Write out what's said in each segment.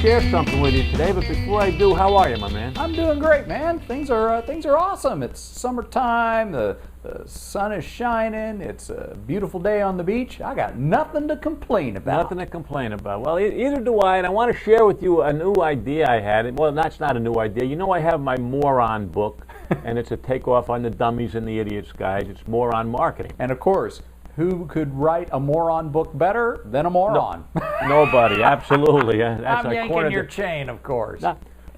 share something with you today, but before I do, how are you, my man? I'm doing great, man. Things are awesome. It's summertime. The sun is shining. It's a beautiful day on the beach. I got nothing to complain about. Nothing to complain about. Well, either do I, and I want to share with you a new idea I had. Well, that's not a new idea. You know, I have my Moron book, and it's a takeoff on the dummies and the idiots, guys. It's moron marketing. And of course, who could write a moron book better than a moron? Nobody, absolutely. That's I'm yanking your chain, of course.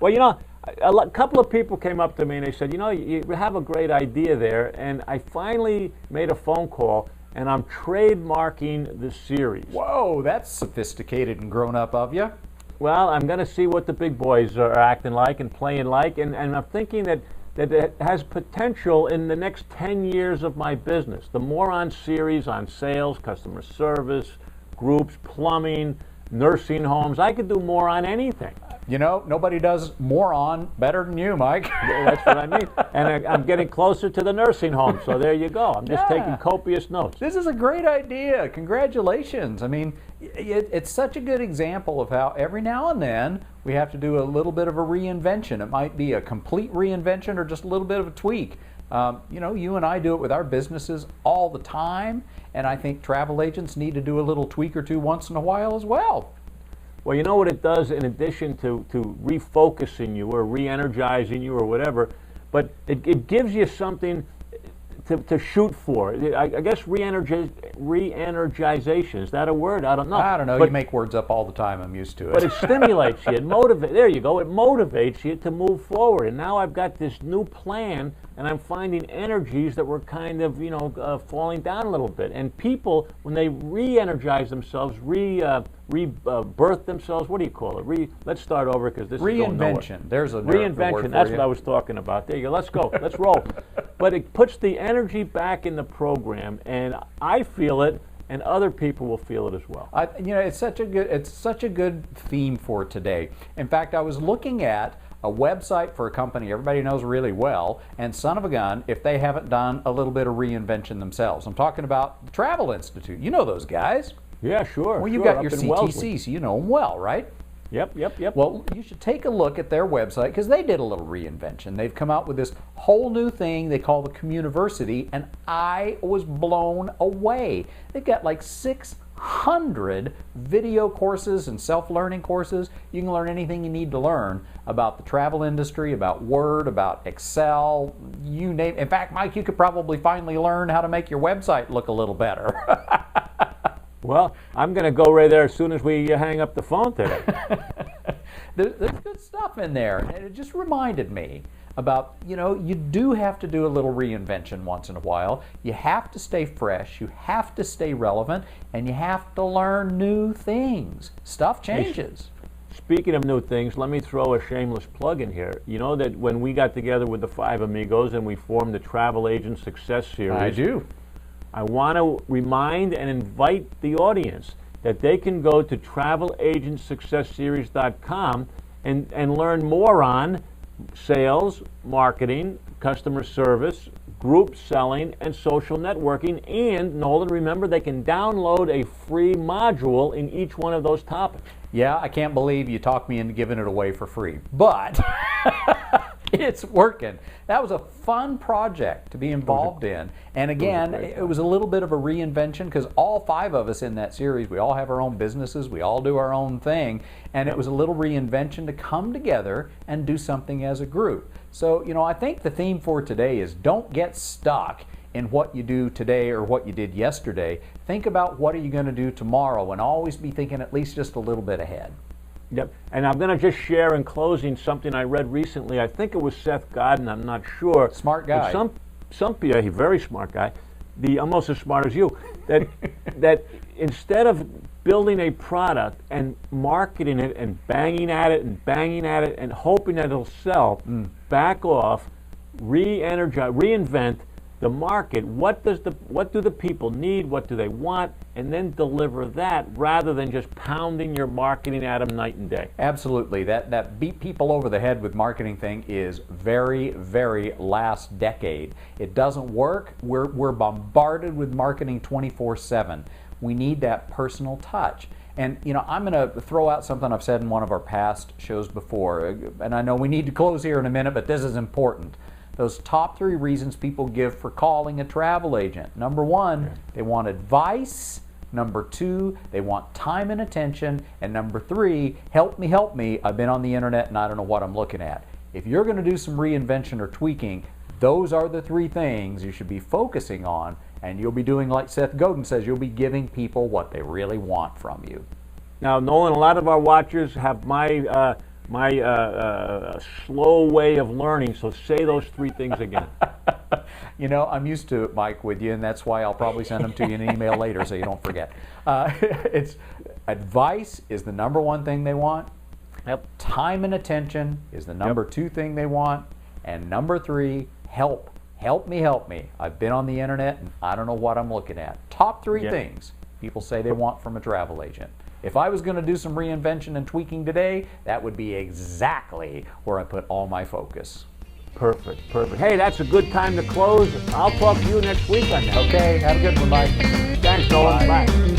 Well, you know, a couple of people came up to me and they said, you know, you have a great idea there, and I finally made a phone call, and I'm trademarking the series. Whoa, that's sophisticated and grown up of you. Well, I'm going to see what the big boys are acting like and playing like, and I'm thinking that it has potential in the next 10 years of my business. The Moron series on sales, customer service, groups, plumbing, nursing homes. I could do more on anything. You know, nobody does moron better than you, Mike. That's what I mean. And I'm getting closer to the nursing home, so there you go. I'm just taking copious notes. This is a great idea. Congratulations. I mean, it's such a good example of how every now and then we have to do a little bit of a reinvention. It might be a complete reinvention or just a little bit of a tweak. You know, you and I do it with our businesses all the time, and I think travel agents need to do a little tweak or two once in a while as well. Well, you know what it does in addition to refocusing you or re-energizing you or whatever, but it gives you something to shoot for. I guess re-energization, is that a word? I don't know. I don't know. But you make words up all the time. I'm used to it. But it stimulates you. It motivates. There you go. It motivates you to move forward. And now I've got this new plan, and I'm finding energies that were kind of, you know, falling down a little bit. And people, when they re-energize themselves, rebirth themselves, what do you call it? Let's start over because this is going nowhere. Reinvention. There's a reinvention. That's what I was talking about. There you go. Let's go. Let's roll. But it puts the energy back in the program, and I feel it, and other people will feel it as well. You know, it's such a good theme for today. In fact, I was looking at a website for a company everybody knows really well, and son of a gun if they haven't done a little bit of reinvention themselves. I'm talking about the Travel Institute. You know those guys. Yeah, sure. Well, you've got your CTC, so you know them well, right? Yep. Well, you should take a look at their website because they did a little reinvention. They've come out with this whole new thing they call the Communiversity, and I was blown away. They've got like 600 video courses and self-learning courses. You can learn anything you need to learn about the travel industry, about Word, about Excel, you name it. In fact, Mike, you could probably finally learn how to make your website look a little better. Well, I'm going to go right there as soon as we hang up the phone today. There's good stuff in there, and it just reminded me about, you know, you do have to do a little reinvention once in a while. You have to stay fresh, you have to stay relevant, and you have to learn new things. Stuff changes. Speaking of new things, let me throw a shameless plug in here. You know that when we got together with the five amigos and we formed the Travel Agent Success Series. I do. I want to remind and invite the audience that they can go to travelagentsuccessseries.com and learn more on sales, marketing, customer service, group selling, and social networking. And, Nolan, remember, they can download a free module in each one of those topics. Yeah, I can't believe you talked me into giving it away for free, but it's working. That was a fun project to be involved in. And again, it was a little bit of a reinvention because all five of us in that series, we all have our own businesses, we all do our own thing, and it was a little reinvention to come together and do something as a group. So, you know, I think the theme for today is don't get stuck in what you do today or what you did yesterday. Think about what are you going to do tomorrow, and always be thinking at least just a little bit ahead. Yep, and I'm going to just share in closing something I read recently. I think it was Seth Godin, I'm not sure. Smart guy. But some people, he's a very smart guy, almost as smart as you, that instead of building a product and marketing it and banging at it and hoping that it'll sell, back off, re-energize, reinvent the market. What do the people need? What do they want? And then deliver that rather than just pounding your marketing at them night and day. Absolutely. That beat people over the head with marketing thing is very, very last decade. It doesn't work. We're bombarded with marketing 24/7. We need that personal touch. And I'm going to throw out something I've said in one of our past shows before, and I know we need to close here in a minute, but this is important. Those top 3 reasons people give for calling a travel agent. Number 1, they want advice. Number 2, they want time and attention. And number 3, help me, I've been on the internet and I don't know what I'm looking at. If you're going to do some reinvention or tweaking, those are the 3 things you should be focusing on, and you'll be doing like Seth Godin says, you'll be giving people what they really want from you. Now, Nolan, a lot of our watchers have my slow way of learning, so say those 3 things again. I'm used to it, Mike, with you, and that's why I'll probably send them to you in an email later so you don't forget. It's advice is the number 1 thing they want. Yep. Time and attention is the number 2 thing they want. And number 3, help. Help me. I've been on the internet and I don't know what I'm looking at. Top 3 things people say they want from a travel agent. If I was going to do some reinvention and tweaking today, that would be exactly where I put all my focus. Perfect. Hey, that's a good time to close. I'll talk to you next week on that. Okay, have a good one, Mike. Thanks, Nolan. Bye.